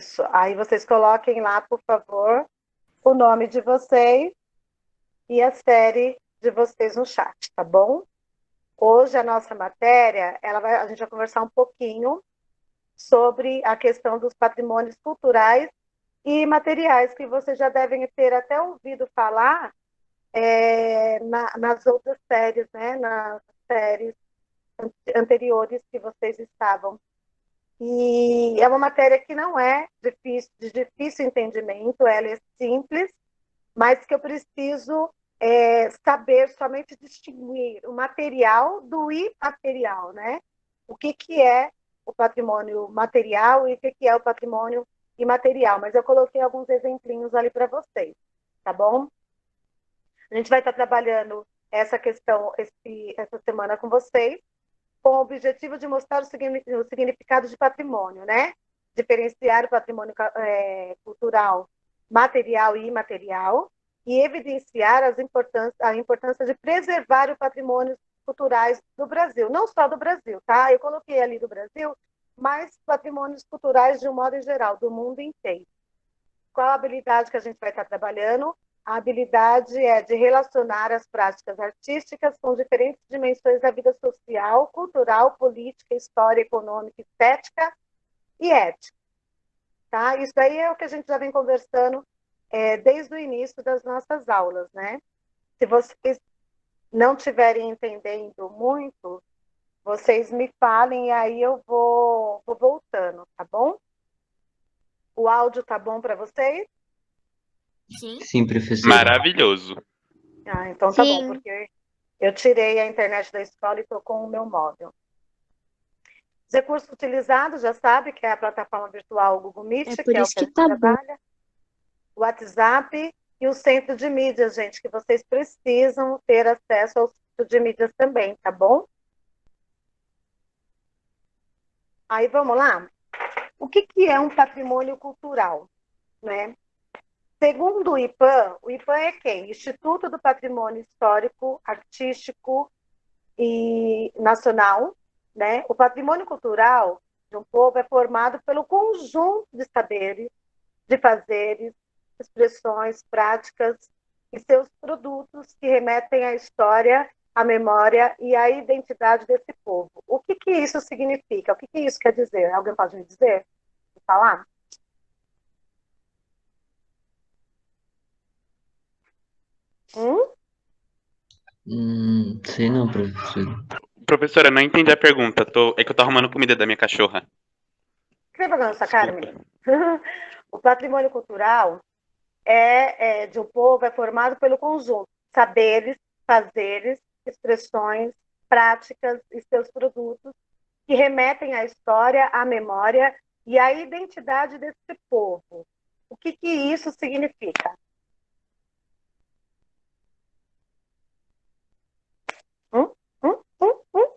Isso. Aí vocês coloquem lá, por favor, o nome de vocês e a série de vocês no chat, tá bom? Hoje a nossa matéria, a gente vai conversar um pouquinho sobre a questão dos patrimônios culturais e materiais, que vocês já devem ter até ouvido falar nas outras séries, né? Nas séries anteriores que vocês estavam. E é uma matéria que não é de difícil entendimento, ela é simples, mas que eu preciso saber somente distinguir o material do imaterial, né? O que é o patrimônio material e o que é o patrimônio imaterial. Mas eu coloquei alguns exemplinhos ali para vocês, tá bom? A gente vai estar trabalhando essa questão essa semana com vocês, com o objetivo de mostrar o significado de patrimônio, né? Diferenciar o patrimônio cultural, material e imaterial, e evidenciar a importância de preservar o patrimônio culturais do Brasil, não só do Brasil, tá? Eu coloquei ali do Brasil, mas patrimônios culturais de um modo em geral, do mundo inteiro. Qual a habilidade que a gente vai estar trabalhando? A habilidade é de relacionar as práticas artísticas com diferentes dimensões da vida social, cultural, política, história, econômica, estética e ética. Tá? Isso aí é o que a gente já vem conversando desde o início das nossas aulas, né? Se vocês não estiverem entendendo muito, vocês me falem e aí eu vou voltando, tá bom? O áudio tá bom para vocês? Sim. Sim, professora. Maravilhoso. Ah, então tá bom, Sim. porque eu tirei a internet da escola e estou com o meu móvel. Os recursos utilizados, já sabe, que é a plataforma virtual Google Meet, É por que é o isso que a que gente tá bom. trabalha, o WhatsApp e o centro de mídias, gente, que vocês precisam ter acesso ao centro de mídias também, tá bom? Aí vamos lá? O que é um patrimônio cultural, né? Segundo o IPAM é quem? Instituto do Patrimônio Histórico, Artístico e Nacional, né? O patrimônio cultural de um povo é formado pelo conjunto de saberes, de fazeres, expressões, práticas e seus produtos que remetem à história, à memória e à identidade desse povo. O que isso significa? O que isso quer dizer? Alguém pode me dizer? Falar? Sei não, professora. Professora, não entendi a pergunta. É que eu tô arrumando comida da minha cachorra. Que vergonha nessa cara, Desculpa. menina? O patrimônio cultural de um povo é formado pelo conjunto de saberes, fazeres, expressões, práticas e seus produtos que remetem à história, à memória e à identidade desse povo. O que isso significa? Hum? Hum? Hum? Hum?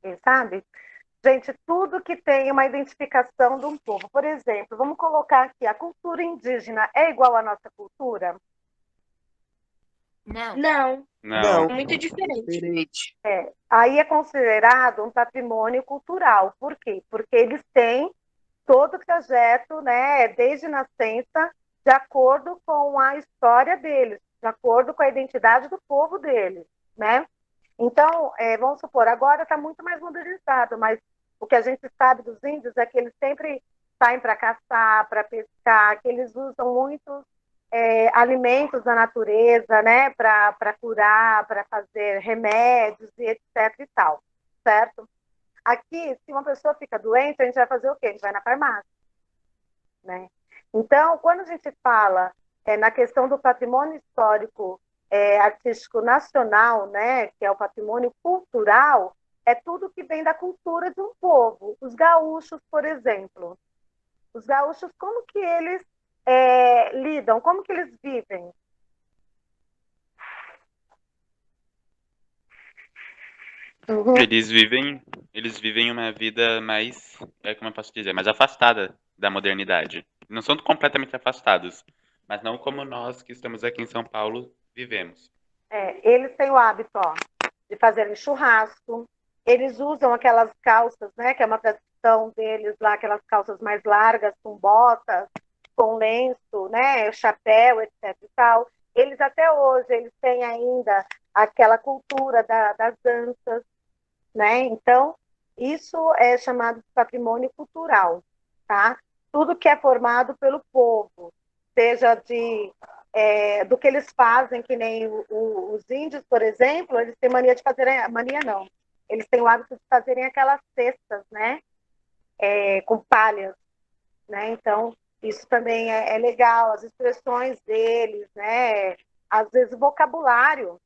Quem sabe? Gente, tudo que tem uma identificação de um povo. Por exemplo, vamos colocar aqui, a cultura indígena é igual à nossa cultura? Não. Não, Não. muito diferente. Aí é considerado um patrimônio cultural. Por quê? Porque eles têm todo o trajeto, né, desde nascença, de acordo com a história deles, de acordo com a identidade do povo deles, né? Então, vamos supor, agora está muito mais modernizado, mas o que a gente sabe dos índios é que eles sempre saem para caçar, para pescar, que eles usam muitos alimentos da natureza, né, para curar, para fazer remédios e etc e tal, certo? Aqui, se uma pessoa fica doente, a gente vai fazer o quê? A gente vai na farmácia, né? Então, quando a gente fala na questão do patrimônio histórico artístico nacional, né, que é o patrimônio cultural, é tudo que vem da cultura de um povo. Os gaúchos, por exemplo. Os gaúchos, como que eles lidam? Como que eles vivem? Uhum. Eles vivem uma vida mais, como eu posso dizer, mais afastada da modernidade. Não são completamente afastados, mas não como nós que estamos aqui em São Paulo vivemos. Eles têm o hábito de fazerem churrasco, Eles usam aquelas calças, né, que é uma tradição deles lá, aquelas calças mais largas, com botas, com lenço, né, chapéu, etc e tal. Eles até hoje, eles têm ainda aquela cultura das danças, né? Então, isso é chamado de patrimônio cultural, tá? Tudo que é formado pelo povo, seja do que eles fazem, que nem os índios, por exemplo, eles têm mania de fazer, mania não, eles têm o hábito de fazerem aquelas cestas, né? Com palhas, né? Então, isso também é legal, as expressões deles, né? Às vezes o vocabulário,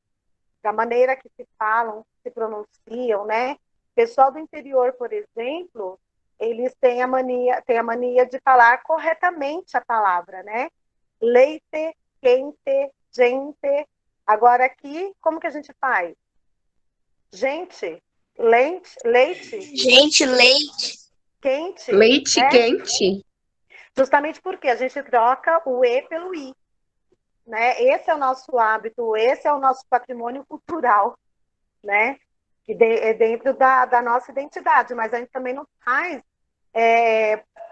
da maneira que se falam, se pronunciam, né? Pessoal do interior, por exemplo, eles têm a mania de falar corretamente a palavra, né? Leite, quente, gente. Agora aqui, como que a gente faz? Gente, leite, Gente, leite. quente, Leite né? quente. Justamente porque a gente troca o E pelo I, né? Esse é o nosso hábito, esse é o nosso patrimônio cultural, né? Que é dentro da nossa identidade, mas a gente também não faz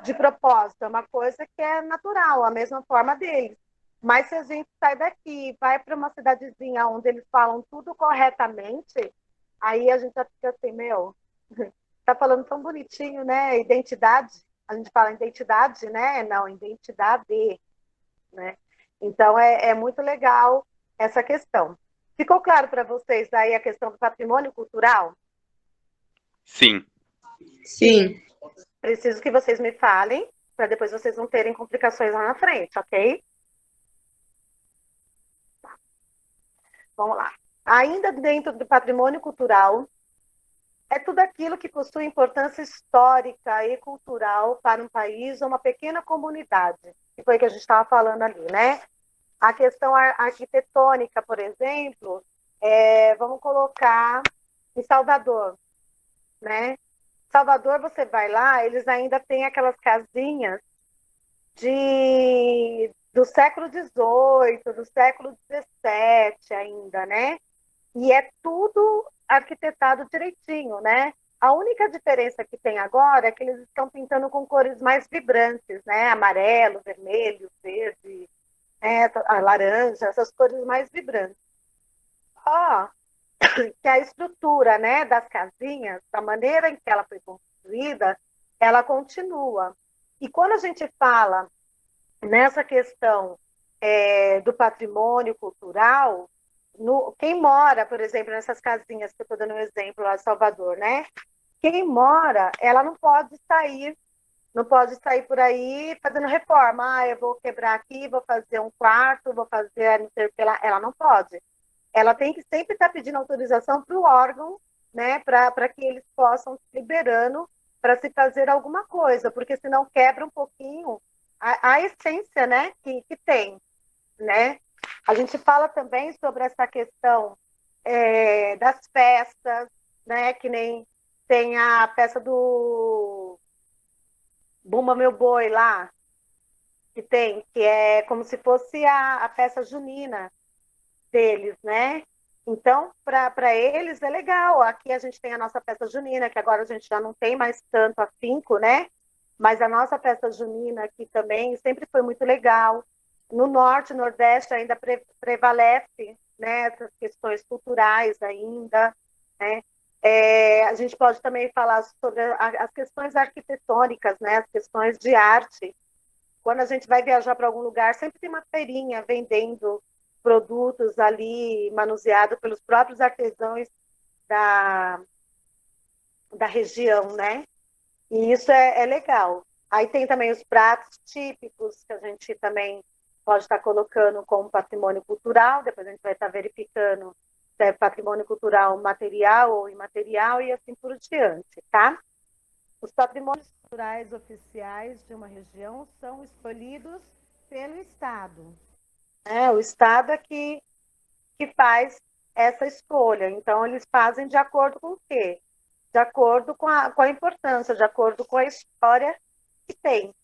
de propósito, é uma coisa que é natural, a mesma forma deles. Mas se a gente sai daqui, vai para uma cidadezinha onde eles falam tudo corretamente, aí a gente já fica assim, meu, tá falando tão bonitinho, né? Identidade, a gente fala identidade, né? Não, identidade, né? Então é muito legal essa questão. Ficou claro para vocês aí a questão do patrimônio cultural? Sim. Sim. Preciso que vocês me falem, para depois vocês não terem complicações lá na frente, ok? Vamos lá. Ainda dentro do patrimônio cultural, é tudo aquilo que possui importância histórica e cultural para um país ou uma pequena comunidade, que foi o que a gente estava falando ali, né? A questão arquitetônica, por exemplo, vamos colocar em Salvador, né? Salvador, você vai lá, eles ainda têm aquelas casinhas do século XVIII, do século XVII ainda, né? E é tudo arquitetado direitinho, né? A única diferença que tem agora é que eles estão pintando com cores mais vibrantes, né? Amarelo, vermelho, verde, a laranja, essas cores mais vibrantes. Que a estrutura, né, das casinhas, da maneira em que ela foi construída, ela continua. E quando a gente fala nessa questão do patrimônio cultural, quem mora, por exemplo, nessas casinhas que eu estou dando um exemplo lá em Salvador, né? Quem mora, ela não pode sair por aí fazendo reforma. Eu vou quebrar aqui, vou fazer um quarto, vou fazer não sei o que lá. Ela não pode. Ela tem que sempre estar pedindo autorização para o órgão, né? Para que eles possam liberando para se fazer alguma coisa, porque senão quebra um pouquinho a essência, né? Que tem, né? A gente fala também sobre essa questão das festas, né? Que nem tem a peça do Bumba Meu Boi lá, que é como se fosse a peça junina deles, né? Então, para eles é legal. Aqui a gente tem a nossa festa junina, que agora a gente já não tem mais tanto afinco, né? Mas a nossa festa junina aqui também sempre foi muito legal. No norte, nordeste ainda prevalece, né, essas questões culturais ainda, né? A gente pode também falar sobre as questões arquitetônicas, né, as questões de arte. Quando a gente vai viajar para algum lugar, sempre tem uma feirinha vendendo produtos ali manuseados pelos próprios artesãos da região, né? E isso é legal. Aí tem também os pratos típicos, que a gente também pode estar colocando como patrimônio cultural, depois a gente vai estar verificando se é patrimônio cultural material ou imaterial e assim por diante, tá? Os patrimônios culturais oficiais de uma região são escolhidos pelo Estado. O Estado é que faz essa escolha. Então, eles fazem de acordo com o quê? De acordo com a importância, de acordo com a história que tem,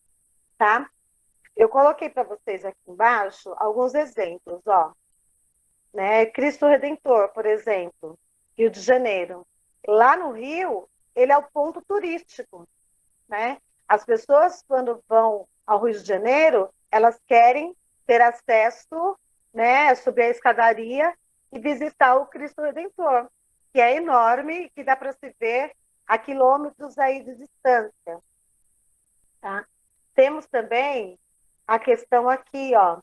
tá? Eu coloquei para vocês aqui embaixo alguns exemplos, ó. Né? Cristo Redentor, por exemplo, Rio de Janeiro. Lá no Rio, ele é o ponto turístico, né? As pessoas, quando vão ao Rio de Janeiro, elas querem ter acesso, né, subir a escadaria e visitar o Cristo Redentor, que é enorme, que dá para se ver a quilômetros aí de distância. Tá? Temos também a questão aqui, ó.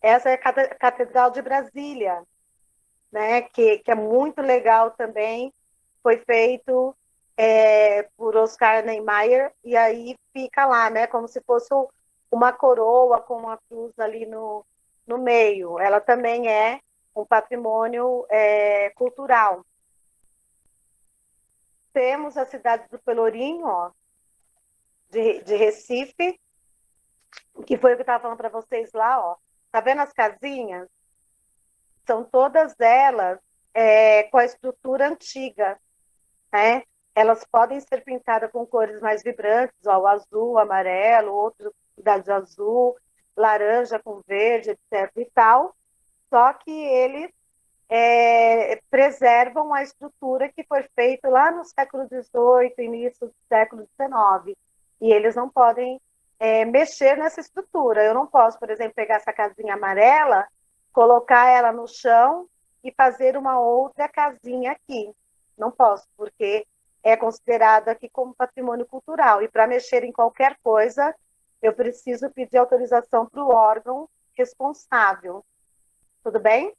Essa é a Catedral de Brasília, né, que é muito legal também. Foi feito por Oscar Niemeyer, e aí fica lá, né, como se fosse uma coroa com uma cruz ali no meio. Ela também é um patrimônio cultural. Temos a cidade do Pelourinho, ó, de Recife, que foi o que eu estava falando para vocês lá, ó. Tá vendo as casinhas? São todas elas com a estrutura antiga, né? Elas podem ser pintadas com cores mais vibrantes, ó, o azul, o amarelo, outro de azul, laranja com verde, etc. e tal. Só que eles preservam a estrutura que foi feita lá no século XVIII, início do século XIX. E eles não podem mexer nessa estrutura. Eu não posso, por exemplo, pegar essa casinha amarela, colocar ela no chão e fazer uma outra casinha aqui. Não posso, porque é considerado aqui como patrimônio cultural. E para mexer em qualquer coisa, eu preciso pedir autorização para o órgão responsável. Tudo bem?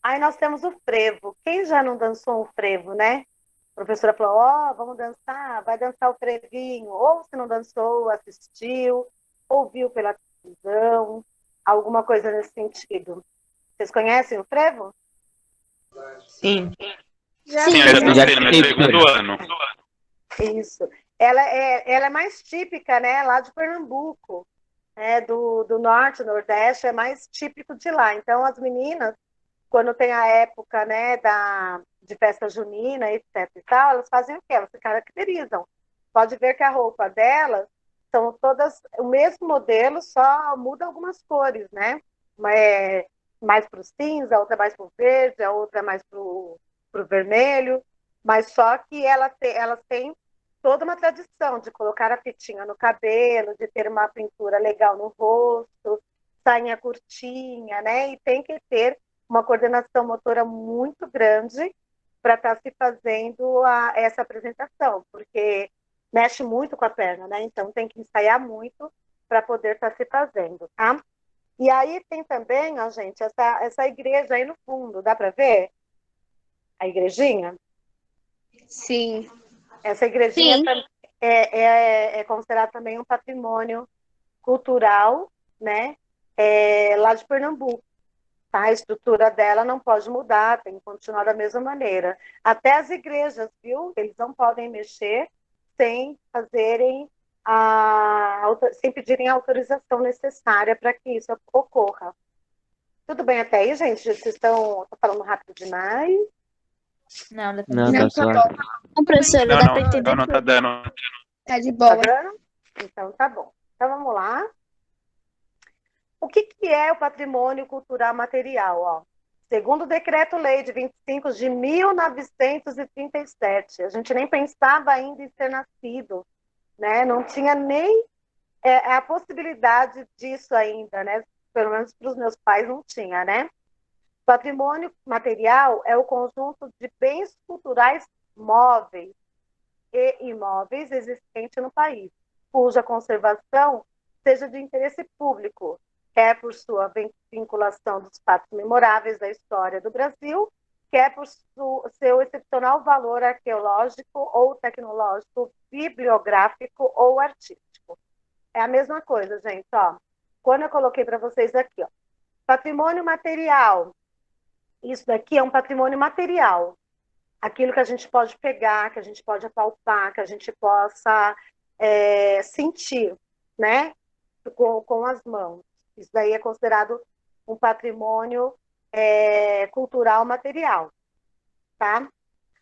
Aí nós temos o frevo. Quem já não dançou um frevo, né? A professora falou, ó, vamos dançar, vai dançar o frevinho. Ou se não dançou, assistiu, ouviu pela televisão, alguma coisa nesse sentido. Vocês conhecem o frevo? Sim. Sim, eu já dancei no meu segundo ano. Isso. Ela é mais típica, né, lá de Pernambuco, né, do norte, nordeste, é mais típico de lá. Então, as meninas, quando tem a época, né, de festa junina, etc e tal, elas fazem o quê? Elas se caracterizam. Pode ver que a roupa delas são todas o mesmo modelo, só muda algumas cores, né? Mais para o cinza, a outra mais para o verde, a outra mais para o vermelho, mas só que elas têm toda uma tradição de colocar a fitinha no cabelo, de ter uma pintura legal no rosto, sainha curtinha, né? E tem que ter uma coordenação motora muito grande para estar se fazendo essa apresentação, porque mexe muito com a perna, né? Então tem que ensaiar muito para poder estar se fazendo, tá? E aí tem também, ó, gente, essa igreja aí no fundo, dá para ver? A igrejinha? Sim. Essa igrejinha Sim. é considerada também um patrimônio cultural, né? Lá de Pernambuco. Tá? A estrutura dela não pode mudar, tem que continuar da mesma maneira. Até as igrejas, viu? Eles não podem mexer sem fazerem sem pedirem a autorização necessária para que isso ocorra. Tudo bem até aí, gente? Vocês estão falando rápido demais? Não, dá pra Não, entender. tá suave. Não, professora, Não, dá não, pra entender não tá tudo. dando. Tá de Tá boa. dando? Então tá bom. Então vamos lá. O que é o patrimônio cultural material? Ó? Segundo o Decreto-Lei de 25 de 1937, a gente nem pensava ainda em ser nascido, né? Não tinha nem a possibilidade disso ainda, né? Pelo menos para os meus pais não tinha, né? Patrimônio material é o conjunto de bens culturais móveis e imóveis existentes no país, cuja conservação seja de interesse público, quer por sua vinculação dos fatos memoráveis da história do Brasil, quer por seu excepcional valor arqueológico ou tecnológico, bibliográfico ou artístico. É a mesma coisa, gente, ó. Quando eu coloquei para vocês aqui, ó, patrimônio material, isso daqui é um patrimônio material, aquilo que a gente pode pegar, que a gente pode apalpar, que a gente possa sentir, né, com as mãos. Isso daí é considerado um patrimônio cultural material, tá?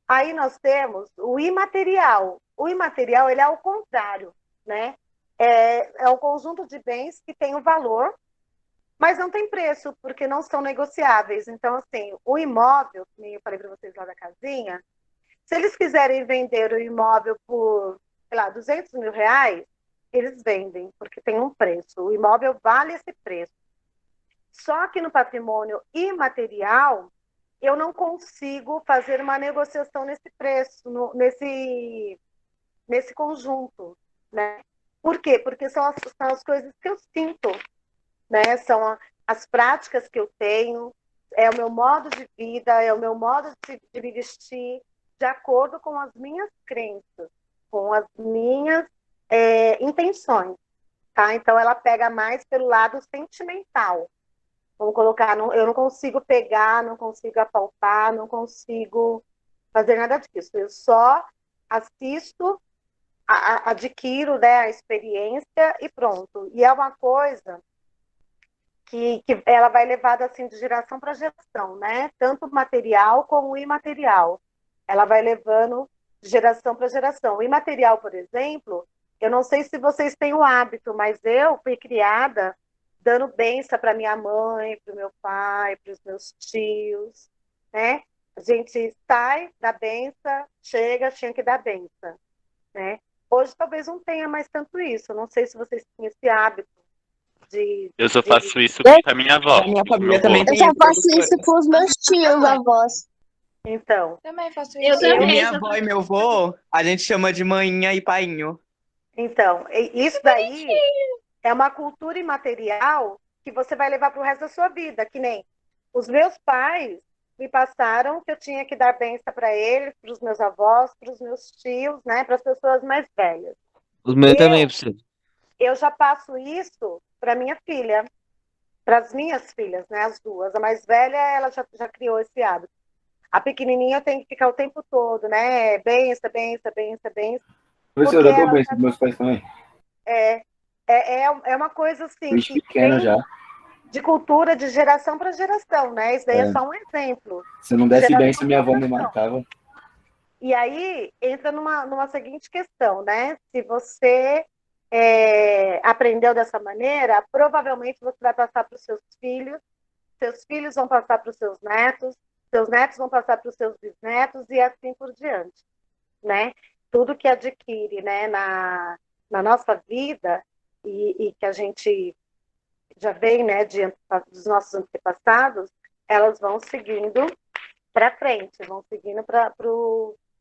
Aí nós temos o imaterial. O imaterial, ele é o contrário, né? É o conjunto de bens que tem o valor, mas não tem preço, porque não são negociáveis. Então, assim, o imóvel, que eu falei para vocês lá da casinha, Se eles quiserem vender o imóvel por, sei lá, 200 mil reais, eles vendem, porque tem um preço. O imóvel vale esse preço. Só que no patrimônio imaterial, eu não consigo fazer uma negociação nesse preço, nesse conjunto, né? Por quê? Porque são as coisas que eu sinto, né? São as práticas que eu tenho, é o meu modo de vida, é o meu modo de me vestir, de acordo com as minhas crenças, com as minhas intenções, tá? Então, ela pega mais pelo lado sentimental. Vamos colocar, eu não consigo pegar, não consigo apalpar, não consigo fazer nada disso. Eu só assisto, adquiro, né, a experiência e pronto. E é uma coisa que ela vai levada assim de geração para geração, né? Tanto material como imaterial. Ela vai levando de geração para geração. O imaterial, por exemplo, eu não sei se vocês têm o hábito, mas eu fui criada dando bênção para minha mãe, para o meu pai, para os meus tios, né? A gente sai da bênção, chega, tinha que dar bênção, né? Hoje talvez não tenha mais tanto isso. Não sei se vocês têm esse hábito Eu só faço isso com a minha avó. A minha e com o família meu também avô. Eu tem só isso, faço isso professora. com os meus tios, avós. Então, Também faço Eu isso. também. Minha só avó faço- e meu avô, a gente chama de manhinha e painho. então, isso daí é uma cultura imaterial que você vai levar para o resto da sua vida, que nem os meus pais me passaram que eu tinha que dar bênção para eles, para os meus avós, para os meus tios, né, para as pessoas mais velhas. Os meus Eu- também, professor. Eu já passo isso para minha filha, para as minhas filhas, né, as duas. A mais velha, ela já criou esse hábito. A pequenininha eu tenho que ficar o tempo todo, né, benção, benção, benção, benção. Professor, eu dou ela bem dos meus pais também. é uma coisa assim Desde que pequeno vem já. de cultura de geração para geração, né? Isso daí é só um exemplo. Se eu não desse Geração bem, se minha avó me pra geração. matava. E aí entra numa seguinte questão, né? Se você aprendeu dessa maneira, provavelmente você vai passar para os seus filhos vão passar para os seus netos vão passar para os seus bisnetos e assim por diante, né? Tudo que adquire, né, na nossa vida e que a gente já vem, né, dos nossos antepassados, elas vão seguindo para frente, vão seguindo para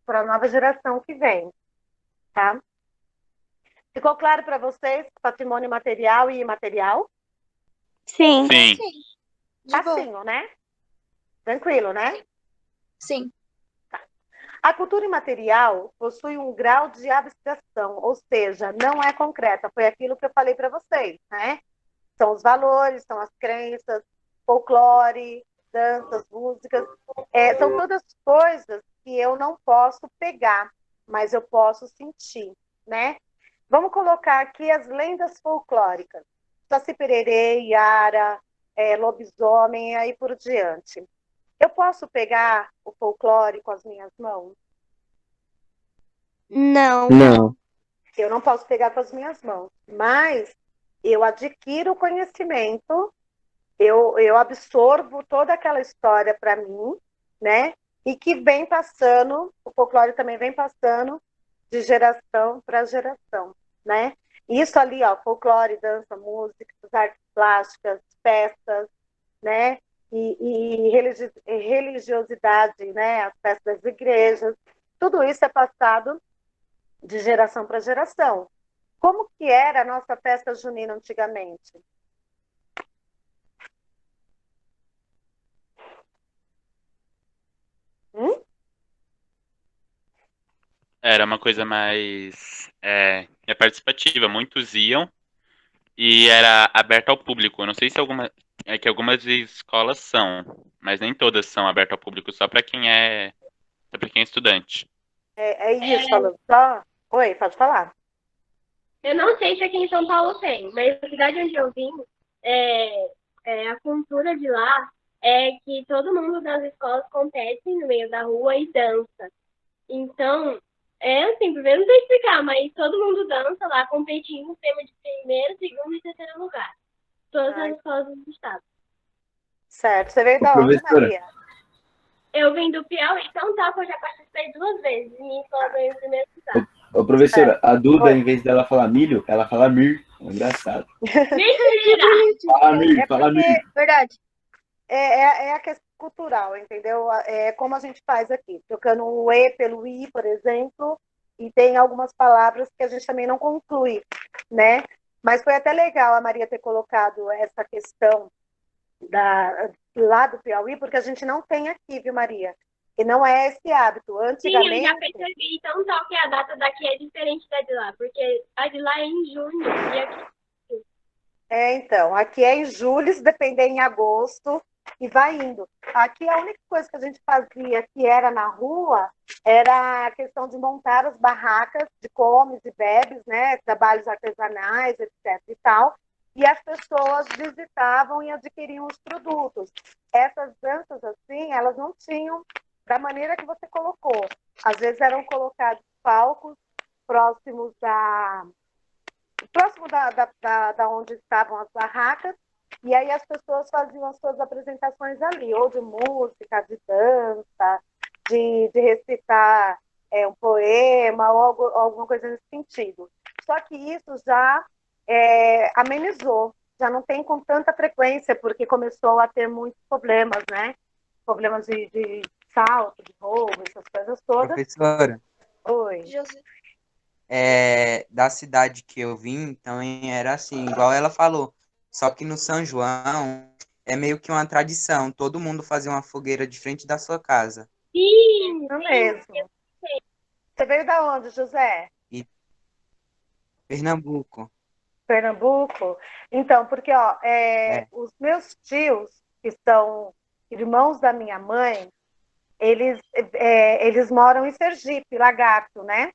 a nova geração que vem, tá? Ficou claro para vocês patrimônio material e imaterial? Sim. Sim. De boa. Facinho, né? Tranquilo, né? Sim. A cultura imaterial possui um grau de abstração, ou seja, não é concreta. Foi aquilo que eu falei para vocês, né? São os valores, são as crenças, folclore, danças, músicas. São todas coisas que eu não posso pegar, mas eu posso sentir, né? Vamos colocar aqui as lendas folclóricas. Saci Pererê, Iara, lobisomem e aí por diante. Eu posso pegar o folclore com as minhas mãos? Não. Não. Eu não posso pegar com as minhas mãos, mas eu adquiro conhecimento, eu absorvo toda aquela história para mim, né? E que vem passando, o folclore também vem passando de geração para geração, né? Isso ali, ó, folclore, dança, música, artes plásticas, festas, né? E religiosidade, né? As festas das igrejas, tudo isso é passado de geração para geração. Como que era a nossa festa junina antigamente? Era uma coisa mais participativa. Muitos iam e era aberto ao público. Eu não sei se algumas escolas são, mas nem todas são abertas ao público, só para quem é estudante. É isso, falando só. Oi, pode falar. Eu não sei se aqui em São Paulo tem, mas na cidade onde eu vim, a cultura de lá é que todo mundo das escolas compete no meio da rua e dança. Então, assim, primeiro não sei explicar, mas todo mundo dança lá, competindo, tema de primeiro, segundo e terceiro lugar. Todas as escolas do estado. Certo. Você veio da onde, Professora. Maria? Eu vim do Piauí, então tá, que eu já participei 2 vezes. Minha escola ganhou em primeiro lugar. Ô, professora, a Duda, Oi. em vez dela falar milho, ela fala mir. É engraçado. Mentira! Fala mir, É fala mir. porque Verdade. é a questão cultural, entendeu? É como a gente faz aqui, trocando o E pelo I, por exemplo, e tem algumas palavras que a gente também não conclui, né? Mas foi até legal a Maria ter colocado essa questão lá do Piauí, porque a gente não tem aqui, viu, Maria? E não é esse hábito. Sim, eu já Antigamente, percebi. Então, tal que a data daqui é diferente da de lá, porque a de lá é em junho e aqui então, aqui é em julho, se depender em agosto, e vai indo. Aqui a única coisa que a gente fazia que era na rua era a questão de montar as barracas de comes e bebes, né? Trabalhos artesanais, etc. e tal. E as pessoas visitavam e adquiriam os produtos. Essas danças, assim, elas não tinham da maneira que você colocou. Às vezes eram colocados palcos próximos da onde estavam as barracas, e aí as pessoas faziam as suas apresentações ali, ou de música, de dança, de recitar um poema, ou alguma coisa nesse sentido. Só que isso já amenizou, já não tem com tanta frequência, porque começou a ter muitos problemas, né? Problemas de salto, de roubo, essas coisas todas. Professora, Oi. José. da cidade que eu vim, também era assim, igual ela falou. Só que no São João é meio que uma tradição, todo mundo fazer uma fogueira de frente da sua casa. sim, Isso mesmo. Você veio da onde, José? E Pernambuco, Pernambuco? Então, porque os meus tios, que são irmãos da minha mãe, eles moram em Sergipe, Lagarto, né?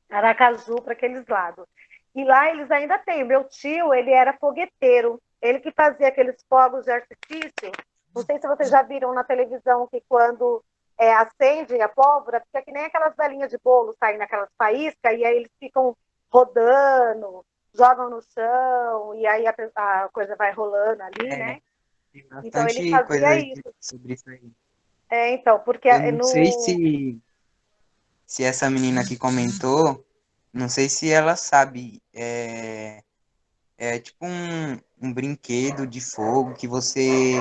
Aracaju, para aqueles lados. E lá eles ainda têm. Meu tio, ele era fogueteiro. Ele que fazia aqueles fogos de artifício. Não sei se vocês já viram na televisão que quando acende a pólvora, fica que nem aquelas galinhas de bolo saem naquelas faíscas, e aí eles ficam rodando, jogam no chão, e aí a coisa vai rolando ali, né? tem Então ele bastante fazia coisa isso. sobre isso aí. Então, porque Eu não sei se essa menina que comentou, não sei se ela sabe, é tipo um brinquedo de fogo que você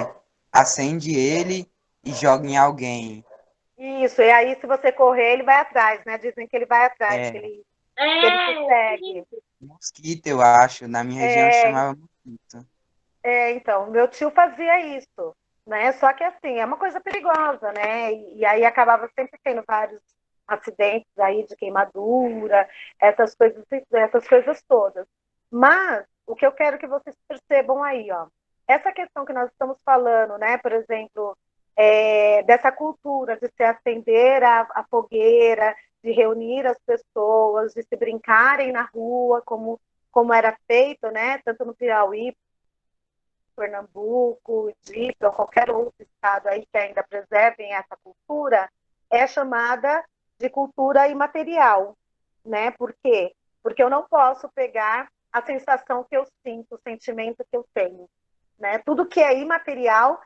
acende ele e joga em alguém. Isso, e aí se você correr, ele vai atrás, né? Dizem que ele vai atrás, que É, ele te segue. mosquito, eu acho. Na minha região chamava mosquito. Então, meu tio fazia isso, né? Só que assim, é uma coisa perigosa, né? E aí acabava sempre tendo vários acidentes aí de queimadura, essas coisas todas. Mas o que eu quero que vocês percebam aí, ó, essa questão que nós estamos falando, né? Por exemplo, dessa cultura de se acender a fogueira, de reunir as pessoas, de se brincarem na rua, como era feito, né? Tanto no Piauí, Pernambuco, Dica, ou qualquer outro estado aí que ainda preservem essa cultura, é chamada de cultura imaterial, né? Por quê? Porque eu não posso pegar a sensação que eu sinto, o sentimento que eu tenho, né? Tudo que é imaterial,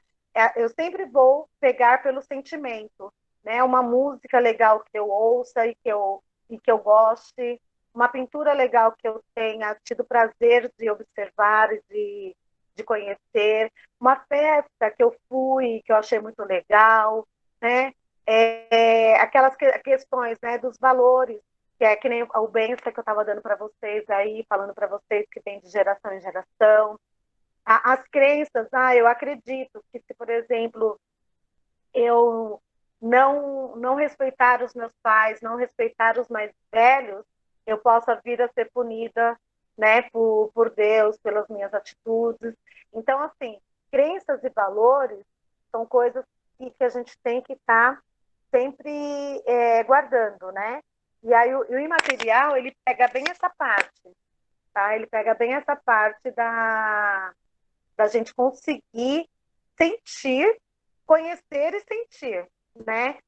eu sempre vou pegar pelo sentimento, né? Uma música legal que eu ouça e que eu goste, uma pintura legal que eu tenha tido prazer de observar e de conhecer, uma festa que eu fui, que eu achei muito legal, né? Aquelas questões, né, dos valores, que é que nem o benção que eu estava dando para vocês aí, falando para vocês que vem de geração em geração. As crenças, eu acredito que se, por exemplo, eu não respeitar os meus pais, não respeitar os mais velhos, eu possa vir a ser punida, né, por Deus, pelas minhas atitudes. Então, assim, crenças e valores são coisas que a gente tem que estar sempre guardando, né? E aí o imaterial, ele pega bem essa parte, tá? Ele pega bem essa parte da gente conseguir sentir, conhecer e sentir, né?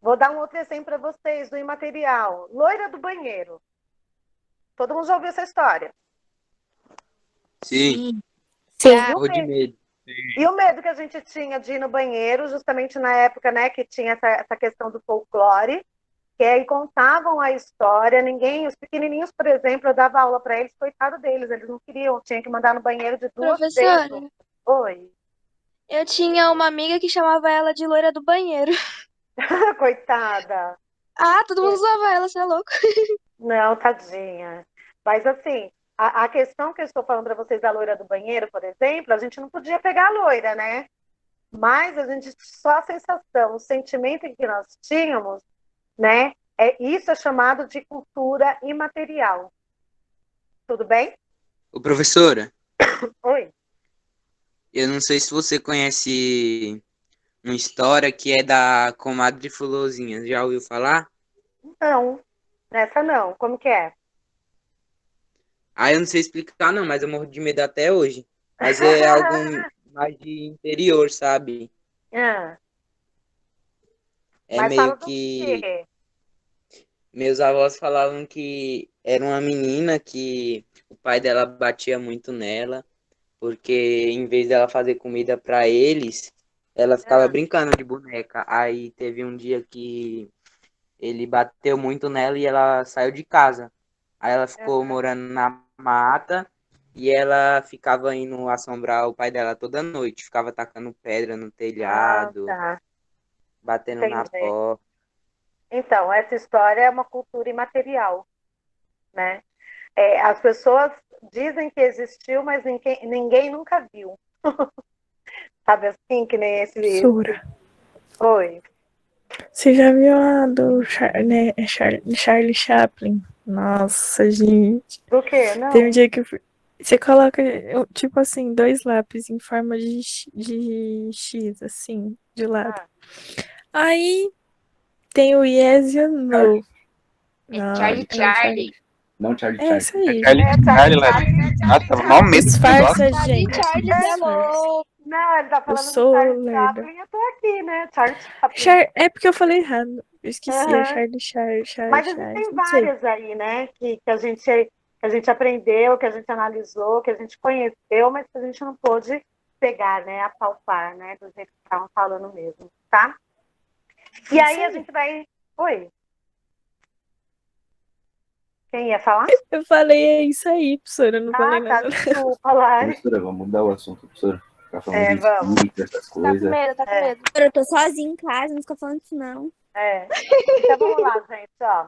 Vou dar um outro exemplo para vocês do imaterial. Loira do banheiro. Todo mundo já ouviu essa história? Sim, Sim. ou de medo. E o medo que a gente tinha de ir no banheiro, justamente na época, né, que tinha essa questão do folclore, que aí contavam a história, ninguém, os pequenininhos, por exemplo, eu dava aula para eles, coitado deles, eles não queriam, tinha que mandar no banheiro de 2 vezes. Professora, Oi, eu tinha uma amiga que chamava ela de loira do banheiro. coitada. Ah, todo mundo usava ela, você é louco. Não, tadinha. Mas assim, a questão que eu estou falando para vocês da loira do banheiro, por exemplo, a gente não podia pegar a loira, né? Mas a gente, só a sensação, o sentimento que nós tínhamos, né? Isso é chamado de cultura imaterial. Tudo bem? Ô, professora, Oi. eu não sei se você conhece uma história que é da comadre Fulozinha. Já ouviu falar? Não, nessa não. Como que é? Ah, eu não sei explicar não, mas eu morro de medo até hoje. Mas é algo mais de interior, sabe? Ah, É mas meio fala do que quê? meus avós falavam que era uma menina que o pai dela batia muito nela, porque em vez dela fazer comida para eles, ela ficava Ah, brincando de boneca. Aí teve um dia que ele bateu muito nela e ela saiu de casa. Aí ela ficou aham. morando na mata e ela ficava indo assombrar o pai dela toda noite. Ficava tacando pedra no Ah, telhado, tá. batendo na Entendi. porta. Então, essa história é uma cultura imaterial, né? As pessoas dizem que existiu, mas ninguém nunca viu. Sabe assim, que nem esse. Sura. Oi. Você já viu a do Charlie Chaplin? Nossa, gente. Do quê? Tem um Não. dia que você coloca, tipo assim, 2 lápis em forma de X, assim, de lado. Ah, Aí tem o yes e o no. É Não, Charlie é o Charlie. Não, Charlie É isso Charlie. É aí. Charlie Charlie Charlie, Larissa. Chaplin. Nossa, tava mal medo desse negócio. Disfarça, Charlie gente. Charlie, você é Disfarça. louco. Não, ele tá Eu falando do sou Charlie lerda. Chaplin e eu tô aqui, né? Charlie Chaplin. É porque eu falei errado. Eu esqueci, é Aham. Charlie, Mas Charlie. existem Não sei. várias aí, né? Que a gente aprendeu, que a gente analisou, que a gente conheceu, mas que a gente não pôde pegar, né? Apalpar, né? Do jeito que estavam falando mesmo, tá? E Isso aí a aí. gente vai. Oi, quem ia falar? Eu falei é isso aí, professora. Eu não falei Ah, tá, nada. desculpa, Lari. Professora, vamos mudar o assunto, professora. Ficar falando de Vamos. espírito, essas Tá com coisas. medo, tá com É. medo. Eu tô sozinha em casa, não fica falando isso, não. Então vamos lá, gente, ó.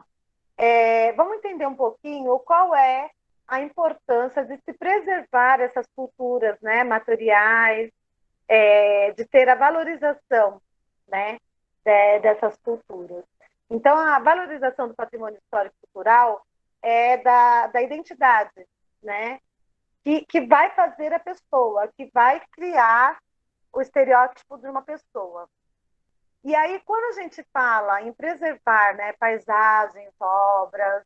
Vamos entender um pouquinho qual é a importância de se preservar essas culturas, né, materiais, de ter a valorização, né, dessas culturas. Então, a valorização do patrimônio histórico e cultural é da identidade, né, que vai fazer a pessoa, que vai criar o estereótipo de uma pessoa. E aí, quando a gente fala em preservar, né, paisagens, obras,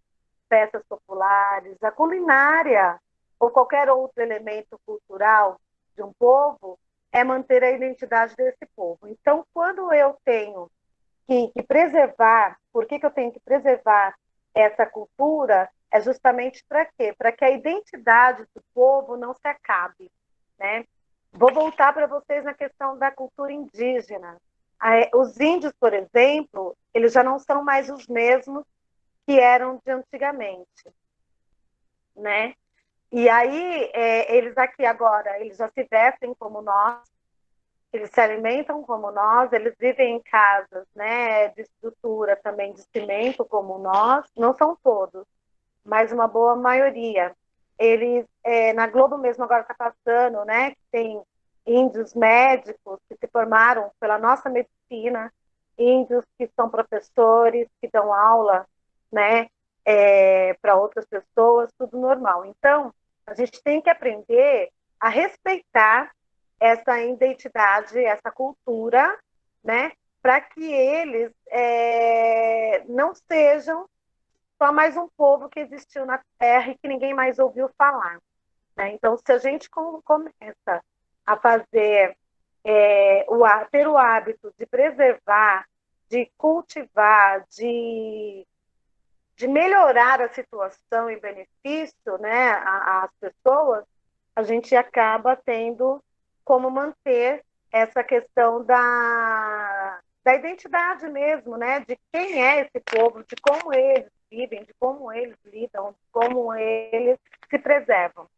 peças populares, a culinária ou qualquer outro elemento cultural de um povo, é manter a identidade desse povo. Então, quando eu tenho que preservar, por que eu tenho que preservar essa cultura? É justamente para quê? Para que a identidade do povo não se acabe, né? Vou voltar para vocês na questão da cultura indígena. Os índios, por exemplo, eles já não são mais os mesmos que eram de antigamente, né? E aí, eles aqui agora, eles já se vestem como nós, eles se alimentam como nós, eles vivem em casas, né, de estrutura também de cimento como nós, não são todos, mas uma boa maioria. Eles, na Globo mesmo agora está passando, né, que tem índios médicos que se formaram pela nossa medicina, índios que são professores, que dão aula, né, para outras pessoas, tudo normal. Então, a gente tem que aprender a respeitar essa identidade, essa cultura, né, para que eles não sejam só mais um povo que existiu na Terra e que ninguém mais ouviu falar, né? Então, se a gente começa a fazer, ter o hábito de preservar, de cultivar, de melhorar a situação em benefício, né, às pessoas, a gente acaba tendo como manter essa questão da identidade mesmo, né? De quem é esse povo, de como eles vivem, de como eles lidam, de como eles se preservam.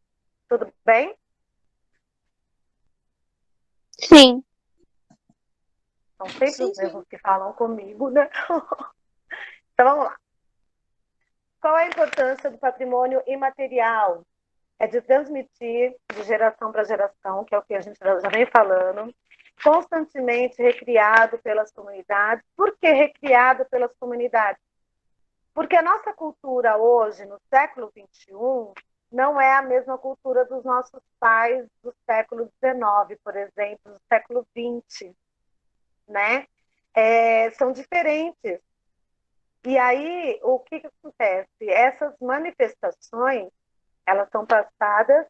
Tudo bem? Sim. São sempre os mesmos que falam comigo, né? Então vamos lá. Qual é a importância do patrimônio imaterial? É de transmitir de geração para geração, que é o que a gente já vem falando, constantemente recriado pelas comunidades. Por que recriado pelas comunidades? Porque a nossa cultura hoje, no século XXI, não é a mesma cultura dos nossos pais do século XIX, por exemplo, do século XX, né? São diferentes. E aí, o que acontece? Essas manifestações, elas são passadas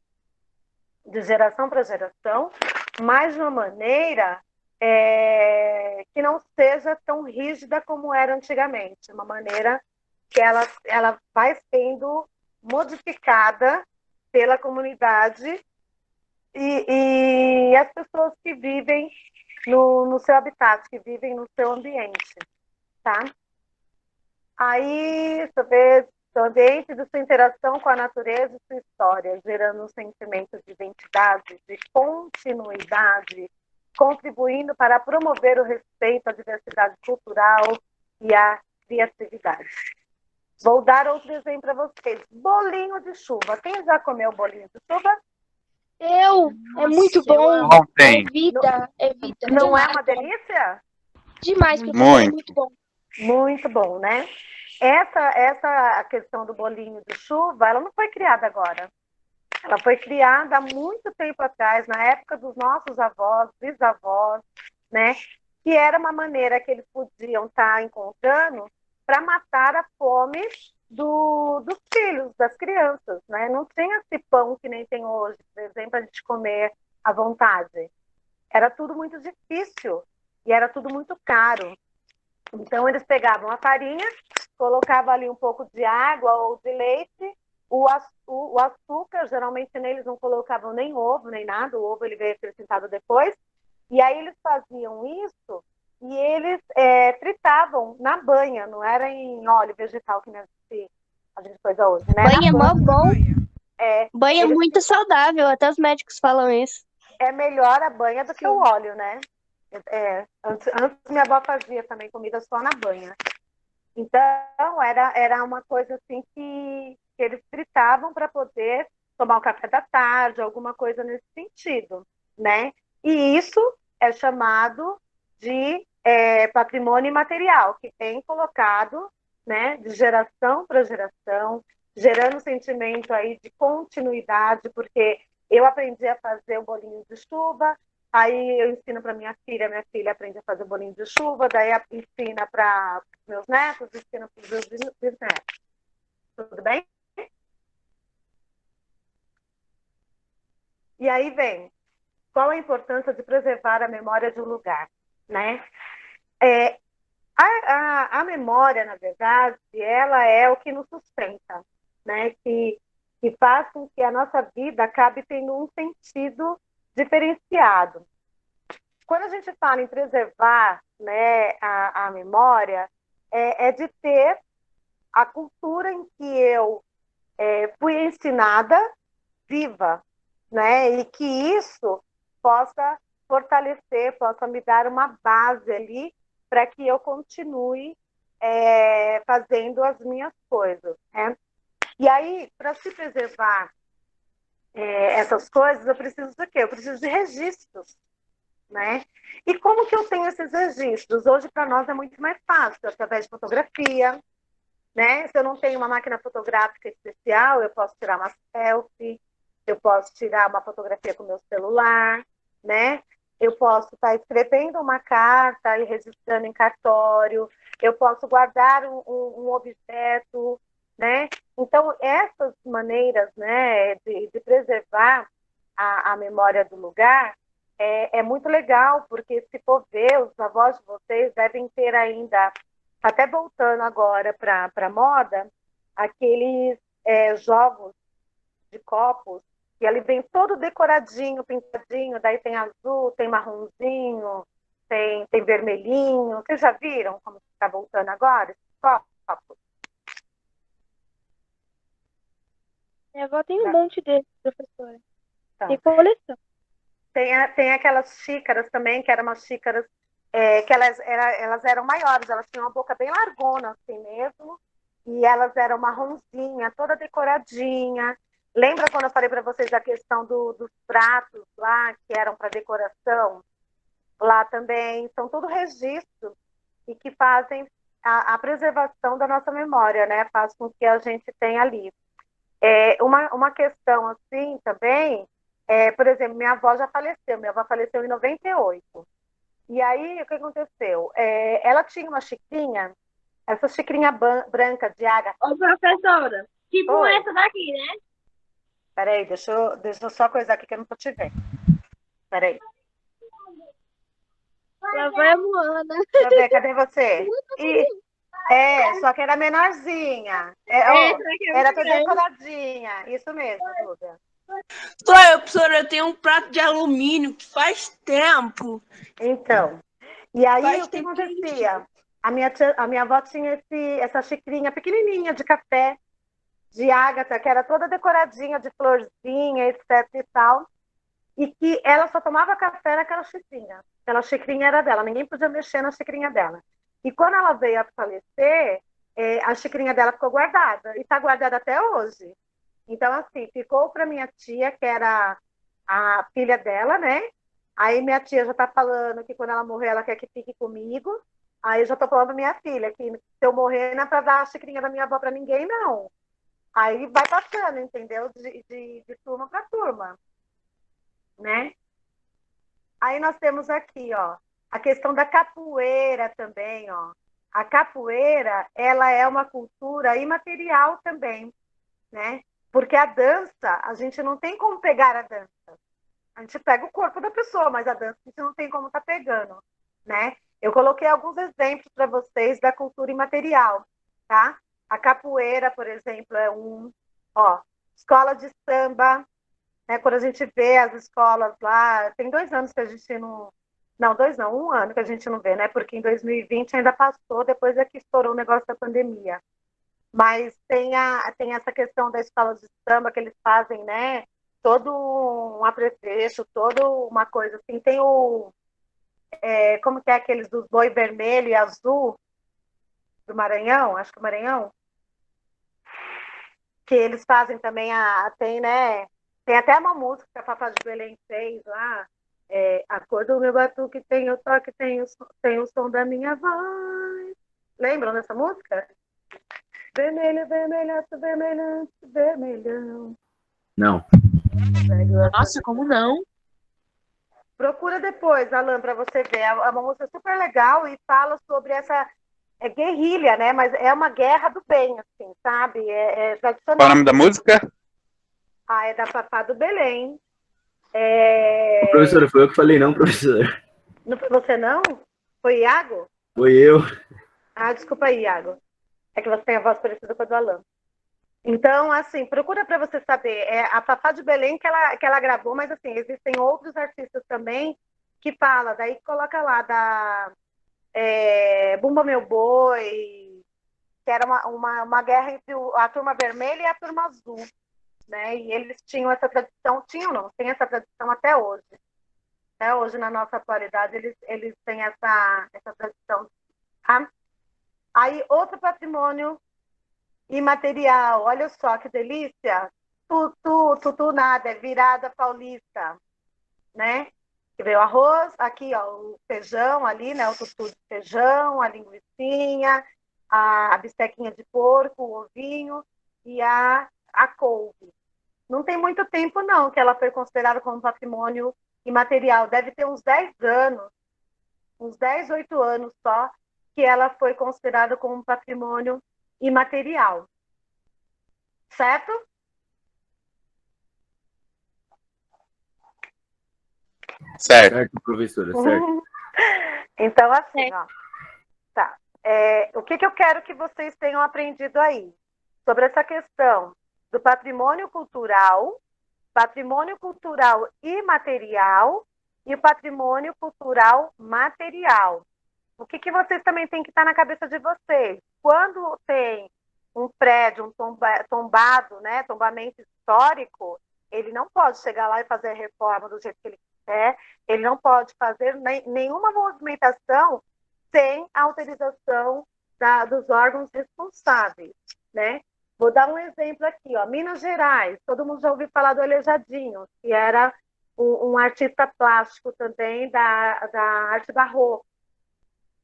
de geração para geração, mas de uma maneira que não seja tão rígida como era antigamente, uma maneira que ela vai sendo modificada pela comunidade e as pessoas que vivem no seu habitat, que vivem no seu ambiente, tá? Aí, sobre o ambiente de sua interação com a natureza e sua história, gerando um sentimento de identidade, de continuidade, contribuindo para promover o respeito à diversidade cultural e à criatividade. Vou dar outro exemplo para vocês. Bolinho de chuva. Quem já comeu bolinho de chuva? É muito bom. Ontem. É vida. Não é Demais, uma delícia? Demais, professor. É Muito. muito bom. Muito bom, né? Essa questão do bolinho de chuva, ela não foi criada agora. Ela foi criada há muito tempo atrás, na época dos nossos avós, bisavós, né? Que era uma maneira que eles podiam estar encontrando para matar a fome dos filhos, das crianças, né? Não tinha esse pão que nem tem hoje, por exemplo, a gente comer à vontade. Era tudo muito difícil e era tudo muito caro. Então, eles pegavam a farinha, colocavam ali um pouco de água ou de leite, o açúcar, geralmente neles não colocavam nem ovo, nem nada, o ovo ele veio acrescentado depois, e aí eles faziam isso e eles fritavam na banha, não era em óleo vegetal que a gente coisa hoje, né? Banho é mó bom. Banho é eles- muito saudável, até os médicos falam isso. É melhor a banha do que o óleo, né? Antes minha avó fazia também comida só na banha. Então, era uma coisa assim que eles fritavam para poder tomar o café da tarde, alguma coisa nesse sentido, né? E isso é chamado de patrimônio imaterial, que tem colocado, né, de geração para geração, gerando um sentimento aí de continuidade, porque eu aprendi a fazer o bolinho de chuva, aí eu ensino para minha filha aprende a fazer bolinho de chuva, daí ensina para os meus netos, ensina para os meus bisnetos. Tudo bem? E aí vem, qual a importância de preservar a memória de um lugar, né? A memória, na verdade, ela é o que nos sustenta, né? Que faz com que a nossa vida acabe tendo um sentido diferenciado. Quando a gente fala em preservar, né, a memória, é de ter a cultura em que eu fui ensinada viva, né, e que isso possa fortalecer, possa me dar uma base ali para que eu continue fazendo as minhas coisas, né? E aí, para se preservar essas coisas, eu preciso do quê? Eu preciso de registros, né? E como que eu tenho esses registros? Hoje, para nós, é muito mais fácil, através de fotografia, né? Se eu não tenho uma máquina fotográfica especial, eu posso tirar uma selfie, eu posso tirar uma fotografia com o meu celular, né? Eu posso estar escrevendo uma carta e registrando em cartório, eu posso guardar um objeto, né? Então, essas maneiras, né, de preservar a memória do lugar é muito legal, porque se for ver, os avós de vocês devem ter ainda, até voltando agora para a moda, aqueles jogos de copos E ele vem todo decoradinho, pintadinho, daí tem azul, tem marronzinho, tem vermelhinho. Vocês já viram como está voltando agora esse copo? Minha avó tem um monte deles, professora. Tá. Tem coleção. Tem aquelas xícaras também, que eram umas xícaras que elas eram maiores, elas tinham uma boca bem largona, assim mesmo, e elas eram marronzinha, toda decoradinha. Lembra quando eu falei para vocês da questão dos pratos lá, que eram para decoração? Lá também são tudo registros e que fazem a preservação da nossa memória, né? Faz com que a gente tenha ali. Uma questão assim também, por exemplo, minha avó faleceu em 98. E aí, o que aconteceu? Ela tinha uma xicrinha, essa xicrinha branca de água. Ô, professora, tipo Oi. essa daqui, né? Peraí, deixa eu só coisar aqui que eu não tô te vendo. Peraí. Lá vai a Moana. Deixa eu ver, cadê você? Só que era menorzinha. Era toda decoradinha. Isso mesmo, Duda. Sou eu, professora, eu tenho um prato de alumínio que faz tempo. Então, e aí Faz o que tempo acontecia? A minha avó tinha essa xicrinha pequenininha de café, de ágata, que era toda decoradinha de florzinha, etc e tal, e que ela só tomava café naquela xicrinha. Aquela xicrinha era dela, ninguém podia mexer na xicrinha dela. E quando ela veio a falecer, a xicrinha dela ficou guardada, e está guardada até hoje. Então, assim, ficou para minha tia, que era a filha dela, né? Aí minha tia já está falando que quando ela morrer, ela quer que fique comigo. Aí eu já estou falando para minha filha que se eu morrer, não é para dar a xicrinha da minha avó para ninguém, não. Aí vai passando, entendeu? De turma para turma, né? Aí nós temos aqui, ó, a questão da capoeira também, ó. A capoeira, ela é uma cultura imaterial também, né? Porque a dança, a gente não tem como pegar a dança. A gente pega o corpo da pessoa, mas a dança a gente não tem como estar pegando, né? Eu coloquei alguns exemplos para vocês da cultura imaterial, tá? A capoeira, por exemplo, é escola de samba, né? Quando a gente vê as escolas lá, tem 2 anos que a gente não... Não, 2 não, 1 ano que a gente não vê, né? Porque em 2020 ainda passou, depois é que estourou o negócio da pandemia. Mas tem essa questão da escola de samba que eles fazem, né? Todo um apetrecho, toda uma coisa assim. Tem como que é aqueles dos boi vermelho e azul do Maranhão, acho que o Maranhão, que eles fazem também tem, né? Tem até uma música que a Fafá de Belém fez lá, a cor do meu batuque tem o toque, tem o som da minha voz. Lembram dessa música? Vermelho, vermelhaço, vermelhante, vermelhão. Não. Nossa, como não? Procura depois, Alan, para você ver. É uma música super legal e fala sobre essa guerrilha, né? Mas é uma guerra do bem, assim, sabe? É tradicional. Qual é o nome da música? É da Fafá do Belém. Professora, foi eu que falei, não, professora. Não foi você, não? Foi Iago? Foi eu. Desculpa aí, Iago. É que você tem a voz parecida com a do Alan. Então, assim, procura para você saber. É a Fafá de Belém que ela gravou, mas, assim, existem outros artistas também que falam. Daí coloca lá da Bumba Meu Boi, que era uma guerra entre a turma vermelha e a turma azul, né? E eles tinham essa tradição, tem essa tradição até hoje. Até hoje, na nossa atualidade, eles têm essa tradição, tá? Aí, outro patrimônio imaterial, olha só que delícia, tutu nada, é virada paulista, né? Que veio o arroz, aqui ó, o feijão ali, né? O tutu de feijão, a linguicinha, a bistequinha de porco, o ovinho e a couve. Não tem muito tempo não que ela foi considerada como patrimônio imaterial, deve ter uns 10 anos, uns 10, 8 anos só, que ela foi considerada como patrimônio imaterial. Certo? Certo. Professora, certo. Então, assim, ó. Tá. O que eu quero que vocês tenham aprendido aí? Sobre essa questão do patrimônio cultural patrimônio cultural imaterial e o patrimônio cultural material. O que vocês também têm que estar na cabeça de vocês? Quando tem um prédio, tombado, né, tombamento histórico, ele não pode chegar lá e fazer a reforma do jeito que ele quer, ele não pode fazer nenhuma movimentação sem autorização dos órgãos responsáveis, né? Vou dar um exemplo aqui, ó. Minas Gerais, todo mundo já ouviu falar do Aleijadinho, que era um artista plástico também da arte barroca.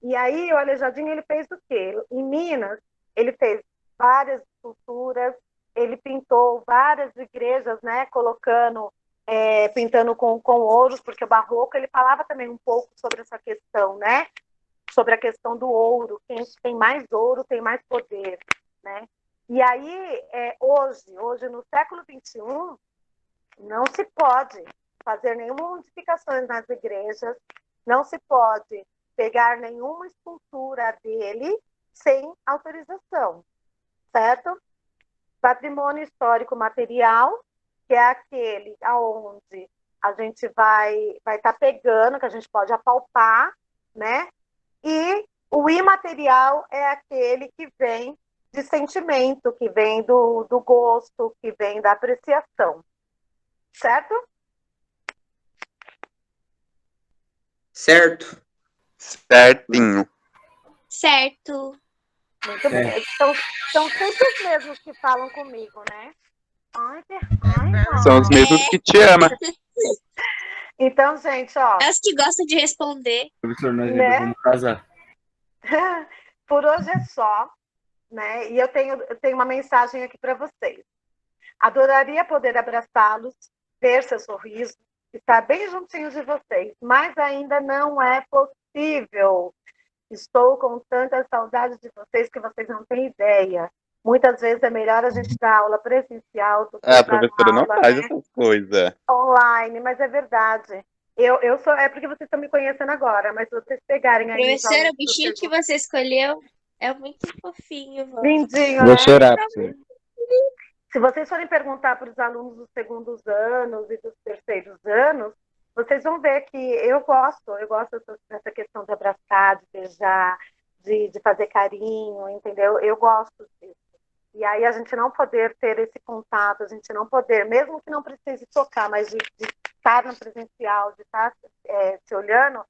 E aí o Aleijadinho, ele fez o quê? Em Minas, ele fez várias esculturas, ele pintou várias igrejas, né, pintando com ouros, porque o barroco, ele falava também um pouco sobre essa questão, né, sobre a questão do ouro, quem tem mais ouro tem mais poder, né. E aí, hoje, no século XXI, não se pode fazer nenhuma modificação nas igrejas, não se pode pegar nenhuma escultura dele sem autorização, certo? Patrimônio histórico material, que é aquele aonde a gente vai estar pegando, que a gente pode apalpar, né? E o imaterial é aquele que vem de sentimento, que vem do gosto, que vem da apreciação, certo? Certo. Certinho. Certo. Muito bem. São sempre os mesmos que falam comigo, né? São os mesmos que te amam. Então, gente, ó. As que gostam de responder. Professor, nós Né? ainda vamos casar. Por hoje é só, né? E eu tenho uma mensagem aqui para vocês. Adoraria poder abraçá-los, ver seu sorriso, estar bem juntinho de vocês, mas ainda não é possível. Estou com tanta saudade de vocês que vocês não têm ideia. Muitas vezes é melhor a gente dar aula presencial do que A dar professora não aula, faz né, essas coisas. online, mas é verdade. Eu sou, é porque vocês estão me conhecendo agora, mas se vocês pegarem aí os Professora, o alunos do bichinho que segundo- você escolheu é muito fofinho, vó. Lindinho, Vou né? chorar, professor. Se vocês forem perguntar para os alunos dos segundos anos e dos terceiros anos, vocês vão ver que eu gosto dessa questão de abraçar, de beijar, de fazer carinho, entendeu? Eu gosto disso. E aí a gente não poder ter esse contato, a gente não poder, mesmo que não precise tocar, mas de estar no presencial, de estar se olhando,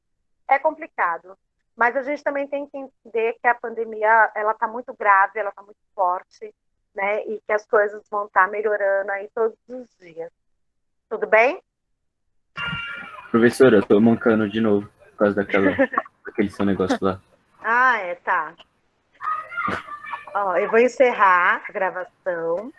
é complicado. Mas a gente também tem que entender que a pandemia, ela está muito grave, ela está muito forte, né? E que as coisas vão estar melhorando aí todos os dias. Tudo bem? Professora, eu tô mancando de novo por causa daquele seu negócio lá. Ah, tá. Ó, eu vou encerrar a gravação.